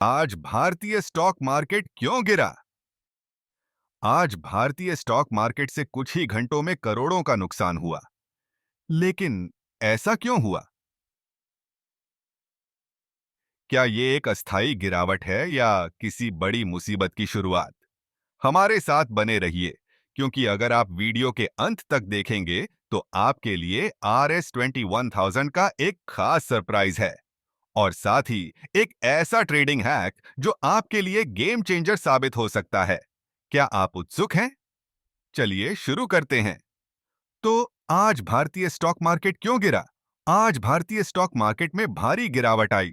आज भारतीय stock market क्यों गिरा? आज भारतीय स्टॉक मार्केट से कुछ ही घंटों में करोड़ों का नुकसान हुआ। लेकिन ऐसा क्यों हुआ? क्या ये एक अस्थायी गिरावट है या किसी बड़ी मुसीबत की शुरुआत? हमारे साथ बने रहिए, क्योंकि अगर आप वीडियो के अंत तक देखेंगे तो आपके लिए RS21,000 का एक खास सरप्राइज है और साथ ही एक ऐसा ट्रेडिंग हैक जो आपके लिए गेम चेंजर साबित हो सकता है। क्या आप उत्सुक हैं? चलिए शुरू करते हैं। तो आज भारतीय स्टॉक मार्केट क्यों गिरा? आज भारतीय स्टॉक मार्केट में भारी गिरावट आई।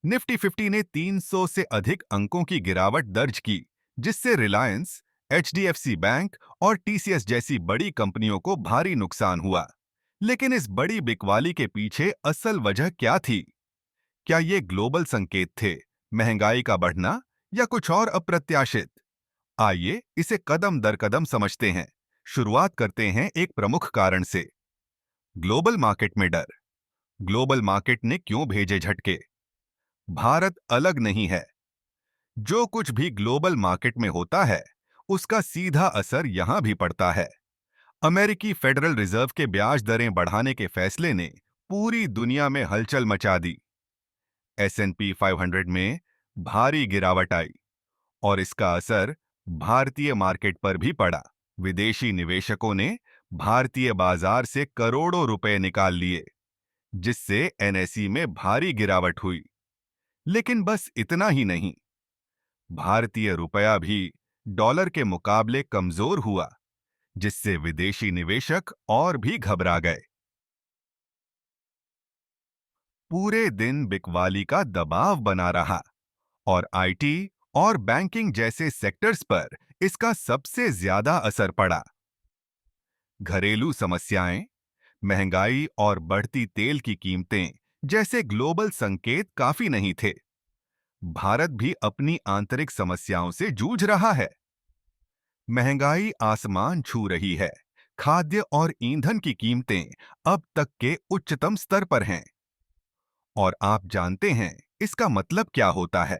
निफ्टी 50 ने 300 से अधिक अंकों की गिरावट दर्ज की, जिससे रिलायंस, एचडीएफसी बैंक और टीसीएस जैसी बड़ी कंपनियों को भारी नुकसान हुआ। लेकिन इस बड़ी बिकवाली के पीछे असल वजह क्या थी? क्या ये ग्लोबल संकेत थे, महंगाई का बढ़ना या कुछ और अप्रत्याशित? आइए इसे कदम दर कदम समझते हैं। शुरुआत करते हैं एक प्रमुख कारण से, ग्लोबल मार्केट में डर। ग्लोबल मार्केट ने क्यों भेजे झटके? भारत अलग नहीं है। जो कुछ भी ग्लोबल मार्केट में होता है, उसका सीधा असर यहां भी पड़ता है। अमेरिकी फेडरल रिजर्व के ब्याज दरें बढ़ाने के फैसले ने पूरी दुनिया में हलचल मचा दी। S&P 500 में भारी गिरावट आई और इसका असर भारतीय मार्केट पर भी पड़ा। विदेशी निवेशकों ने भारतीय बाजार से करोड़ों रुपए निकाल लिए, जिससे NSE में भारी गिरावट हुई। लेकिन बस इतना ही नहीं, भारतीय रुपया भी डॉलर के मुकाबले कमजोर हुआ, जिससे विदेशी निवेशक और भी घबरा गए। पूरे दिन बिकवाली का दबाव बना रहा और आईटी और बैंकिंग जैसे सेक्टर्स पर इसका सबसे ज्यादा असर पड़ा। घरेलू समस्याएं, महंगाई और बढ़ती तेल की कीमतें जैसे ग्लोबल संकेत काफी नहीं थे। भारत भी अपनी आंतरिक समस्याओं से जूझ रहा है। महंगाई आसमान छू रही है। खाद्य और ईंधन की कीमतें अब तक के उच्चतम स्तर पर हैं। और आप जानते हैं इसका मतलब क्या होता है?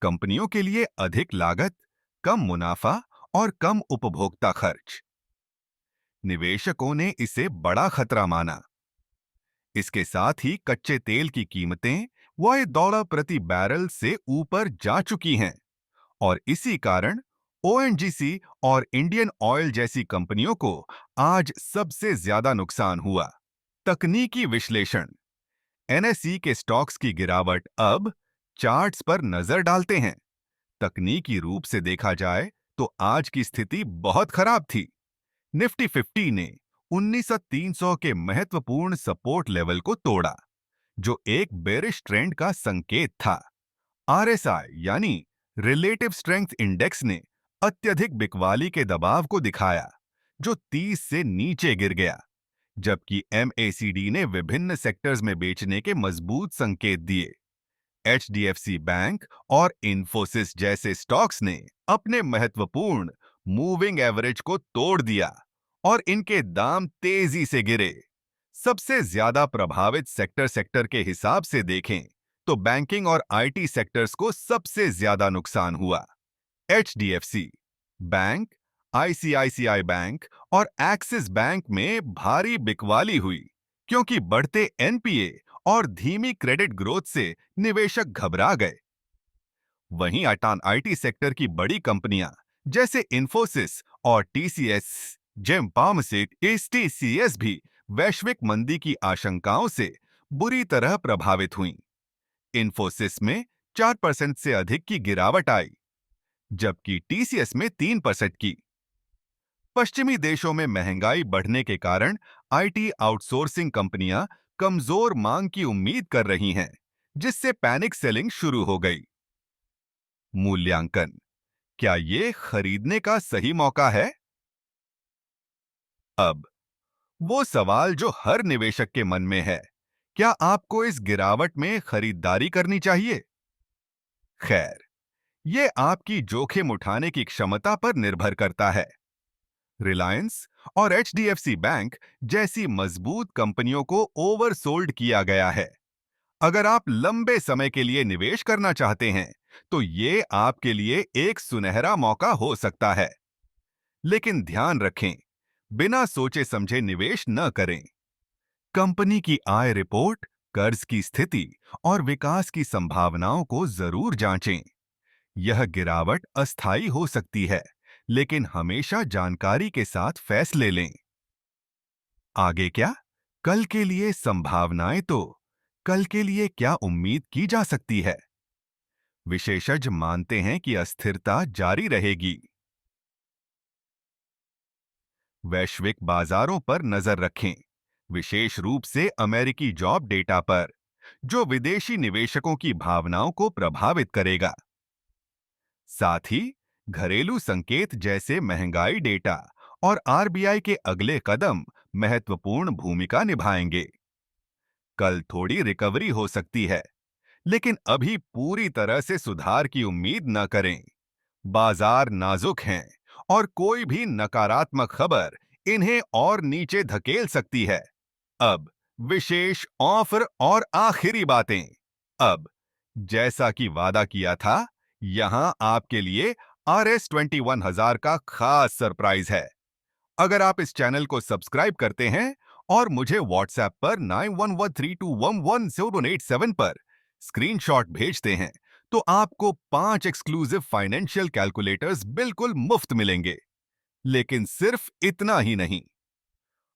कंपनियों के लिए अधिक लागत, कम मुनाफा और कम उपभोक्ता खर्च। निवेशकों ने इसे बड़ा खतरा माना। इसके साथ ही कच्चे तेल की कीमतें $1 प्रति बैरल से ऊपर जा चुकी हैं और इसी कारण ओएनजीसी और इंडियन ऑयल जैसी कंपनियों को आज सबसे ज्यादा नुकसान हुआ। तकनीकी विश्लेषण। एनएसई के स्टॉक्स की गिरावट अब चार्ट्स पर नजर डालते हैं। तकनीकी रूप से देखा जाए तो आज की स्थिति बहुत खराब थी। निफ्टी 50 ने 19,300 के महत्वपूर्ण सपोर्ट लेवल को तोड़ा, जो एक बेरिश ट्रेंड का संकेत था। आरएसआई यानी रिलेटिव स्ट्रेंथ इंडेक्स ने अत्यधिक बिकवाली के दबाव को दिखाया, जो 30 से नीचे गिर गया, जबकि एमएसीडी ने विभिन्न सेक्टर्स में बेचने के मजबूत संकेत दिए। एचडीएफसी बैंक और इन्फोसिस जैसे स्टॉक्स ने अपने महत्वपूर्ण मूविंग एवरेज को तोड़ दिया और इनके दाम तेजी से गिरे। सबसे ज्यादा प्रभावित सेक्टर के हिसाब से देखें तो बैंकिंग और आईटी सेक्टर्स को सबसे ज्यादा नुकसान हुआ। एचडीएफसी बैंक, आईसीआईसीआई बैंक और एक्सिस बैंक में भारी बिकवाली हुई, क्योंकि बढ़ते एनपीए और धीमी क्रेडिट ग्रोथ से निवेशक घबरा गए। वहीं आटान आईटी सेक्टर की बड़ी कंपनियां जैसे इन्फोसिस और टीसीएस, जेम फार्मास्यूट, टीसीएस भी वैश्विक मंदी की आशंकाओं से बुरी तरह प्रभावित हुईं। इन्फोसिस में 4% से अधिक की गिरावट आई, जबकि टीसीएस में 3% की। पश्चिमी देशों में महंगाई बढ़ने के कारण आईटी आउटसोर्सिंग कंपनियां कमजोर मांग की उम्मीद कर रही हैं, जिससे पैनिक सेलिंग शुरू हो गई। मूल्यांकन। क्या ये खरीदने का सही मौका है? अब वो सवाल जो हर निवेशक के मन में है, क्या आपको इस गिरावट में खरीदारी करनी चाहिए? खैर, ये आपकी जोखिम उठाने की क्षमता पर निर्भर करता है। रिलायंस और एचडीएफसी बैंक जैसी मजबूत कंपनियों को ओवरसोल्ड किया गया है। अगर आप लंबे समय के लिए निवेश करना चाहते हैं, तो ये आपके लिए एक सुनहरा मौका हो सकता है। लेकिन ध्यान रखें, बिना सोचे समझे निवेश न करें। कंपनी की आय रिपोर्ट, कर्ज की स्थिति और विकास की संभावनाओं को जरूर जांचें। यह गिरावट अस्थायी हो सकती है, लेकिन हमेशा जानकारी के साथ फैसले लें। आगे क्या? कल के लिए संभावनाएं तो कल के लिए क्या उम्मीद की जा सकती है? विशेषज्ञ मानते हैं कि अस्थिरता जारी रहेगी। वैश्विक बाजारों पर नजर रखें, विशेष रूप से अमेरिकी जॉब डेटा पर, जो विदेशी निवेशकों की भावनाओं को प्रभावित करेगा। साथ ही घरेलू संकेत जैसे महंगाई डेटा और आरबीआई के अगले कदम महत्वपूर्ण भूमिका निभाएंगे। कल थोड़ी रिकवरी हो सकती है, लेकिन अभी पूरी तरह से सुधार की उम्मीद न करें। बाजार नाजुक हैं और कोई भी नकारात्मक खबर इन्हें और नीचे धकेल सकती है। अब विशेष ऑफर और आखिरी बातें। अब जैसा कि वादा किया था, यहां आपके लिए RS21,000 का खास सरप्राइज है। अगर आप इस चैनल को सब्सक्राइब करते हैं और मुझे व्हाट्सएप पर 9113211087 पर स्क्रीनशॉट भेजते हैं, तो आपको 5 एक्सक्लूसिव फाइनेंशियल कैलकुलेटर्स बिल्कुल मुफ्त मिलेंगे। लेकिन सिर्फ इतना ही नहीं,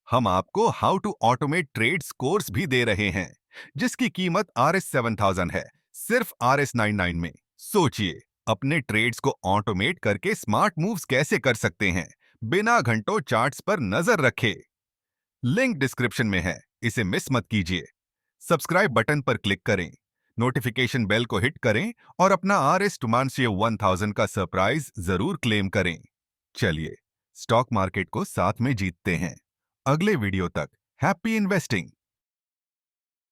हम आपको how to automate trades course भी दे रहे हैं, जिसकी कीमत RS7000 है, सिर्फ RS99 में। सोचिए, अपने ट्रेड्स को ऑटोमेट करके स्मार्ट मूव्स कैसे कर सकते हैं, बिना घंटों चार्ट्स पर नजर रखे। लिंक डिस्क्रिप्शन में है, इसे मिस मत कीजिए। सब्सक्राइब बटन पर क्लिक करें, नोटिफिकेशन बेल को हिट करें और अपना RS टुमांशियो 1000 का सरप्राइज जरूर क्लेम करें। चलिए, स्टॉक मार्केट को साथ में जीतते हैं। अगले वीडियो तक हैप्पी इन्वेस्टिंग।